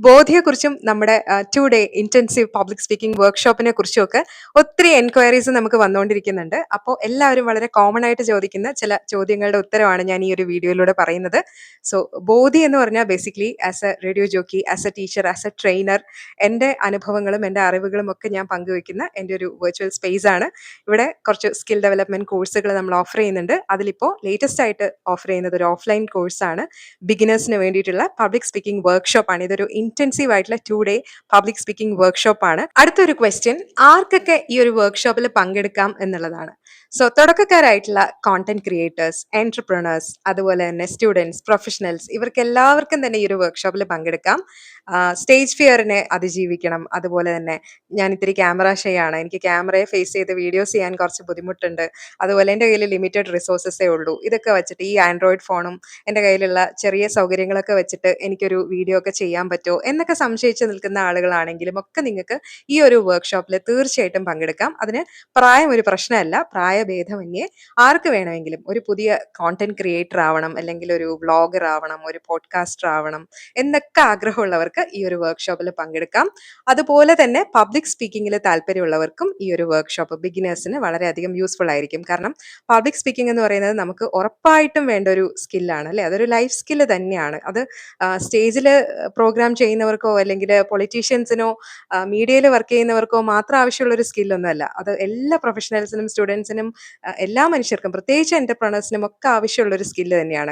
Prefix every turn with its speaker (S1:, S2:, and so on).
S1: ബോധിയെക്കുറിച്ചും നമ്മുടെ 2 day intensive public speaking വർക്ക്ഷോപ്പിനെ കുറിച്ചുമൊക്കെ ഒത്തിരി enquiries നമുക്ക് വന്നുകൊണ്ടിരിക്കുന്നുണ്ട്. അപ്പോൾ എല്ലാവരും വളരെ കോമൺ ആയിട്ട് ചോദിക്കുന്ന ചില ചോദ്യങ്ങളുടെ ഉത്തരവാണ് ഞാൻ ഈ ഒരു വീഡിയോയിലൂടെ പറയുന്നത്. സോ ബോധി എന്ന് പറഞ്ഞാൽ basically as A radio jockey, as A teacher, as A trainer എൻ്റെ അനുഭവങ്ങളും എൻ്റെ അറിവുകളും ഒക്കെ ഞാൻ പങ്കുവെക്കുന്ന എൻ്റെ ഒരു വെർച്വൽ സ്പേസ് ആണ്. ഇവിടെ കുറച്ച് സ്കിൽ ഡെവലപ്മെന്റ് കോഴ്സുകൾ നമ്മൾ ഓഫർ ചെയ്യുന്നുണ്ട്. അതിലിപ്പോൾ ലേറ്റസ്റ്റ് ആയിട്ട് ഓഫർ ചെയ്യുന്നത് ഒരു ഓഫ്ലൈൻ കോഴ്സാണ്. ബിഗിനേഴ്സിന് വേണ്ടിയിട്ടുള്ള പബ്ലിക് സ്പീക്കിംഗ് വർക്ക്ഷോപ്പ് ആണ്. ഇതൊരു ഇന്റൻസീവ് ആയിട്ടുള്ള 2 ഡേ പബ്ലിക് സ്പീക്കിംഗ് വർക്ക്ഷോപ്പ് ആണ്. അടുത്തൊരു ക്വസ്റ്റ്യൻ, ആർക്കൊക്കെ ഈ ഒരു വർക്ക്ഷോപ്പിൽ പങ്കെടുക്കാം എന്നുള്ളതാണ്. സോ തുടക്കക്കാരായിട്ടുള്ള കോണ്ടന്റ് ക്രിയേറ്റേഴ്സ്, എന്റർപ്രണേഴ്സ്, അതുപോലെ തന്നെ സ്റ്റുഡൻസ്, പ്രൊഫഷണൽസ്, ഇവർക്ക് എല്ലാവർക്കും തന്നെ ഈ ഒരു വർക്ക്ഷോപ്പിൽ പങ്കെടുക്കാം. സ്റ്റേജ് ഫിയറിനെ അതിജീവിക്കണം. അതുപോലെ തന്നെ ഞാൻ ഇത്തിരി ക്യാമറ ഷൈ ആണ്, എനിക്ക് ക്യാമറയെ ഫേസ് ചെയ്ത് വീഡിയോസ് ചെയ്യാൻ കുറച്ച് ബുദ്ധിമുട്ടുണ്ട്, അതുപോലെ എൻ്റെ കയ്യിൽ ലിമിറ്റഡ് റിസോഴ്സസേ ഉള്ളൂ, ഇതൊക്കെ വെച്ചിട്ട് ഈ ആൻഡ്രോയിഡ് ഫോണും എൻ്റെ കയ്യിലുള്ള ചെറിയ സൗകര്യങ്ങളൊക്കെ വെച്ചിട്ട് എനിക്കൊരു വീഡിയോ ഒക്കെ ചെയ്യാൻ പറ്റുമോ എന്നൊക്കെ സംശയിച്ച് നിൽക്കുന്ന ആളുകളാണെങ്കിലും ഒക്കെ നിങ്ങൾക്ക് ഈ ഒരു വർക്ക്ഷോപ്പിൽ തീർച്ചയായിട്ടും പങ്കെടുക്കാം. അതിന് പ്രായം ഒരു പ്രശ്നമല്ല. പ്രായഭേദമന്യേ ആർക്ക് വേണമെങ്കിലും ഒരു പുതിയ കോണ്ടന്റ് ക്രിയേറ്റർ ആവണം, അല്ലെങ്കിൽ ഒരു വ്ളോഗർ ആവണം, ഒരു പോഡ്കാസ്റ്റർ ആവണം എന്നൊക്കെ ആഗ്രഹമുള്ളവർക്ക് ഈ ഒരു വർക്ക്ഷോപ്പിൽ പങ്കെടുക്കാം. അതുപോലെ തന്നെ പബ്ലിക് സ്പീക്കിങ്ങിൽ താല്പര്യമുള്ളവർക്കും ഈ ഒരു വർക്ക്ഷോപ്പ് ബിഗിനേഴ്സിന് വളരെയധികം യൂസ്ഫുൾ ആയിരിക്കും. കാരണം പബ്ലിക് സ്പീക്കിംഗ് എന്ന് പറയുന്നത് നമുക്ക് ഉറപ്പായിട്ടും വേണ്ട ഒരു സ്കില്ലാണ് അല്ലേ. അതൊരു ലൈഫ് സ്കില്ല് തന്നെയാണ്. അത് സ്റ്റേജിൽ പ്രോഗ്രാം ചെയ്യുന്നവർക്കോ അല്ലെങ്കിൽ പൊളിറ്റീഷ്യൻസിനോ മീഡിയയിൽ വർക്ക് ചെയ്യുന്നവർക്കോ മാത്രം ആവശ്യമുള്ള ഒരു സ്കില്ലൊന്നുമല്ല. അത് എല്ലാ പ്രൊഫഷണൽസിനും, സ്റ്റുഡൻസിനും, എല്ലാ മനുഷ്യർക്കും, പ്രത്യേകിച്ച് എന്റർപ്രണേഴ്സിനും ഒക്കെ ആവശ്യമുള്ള ഒരു സ്കില്ല് തന്നെയാണ്.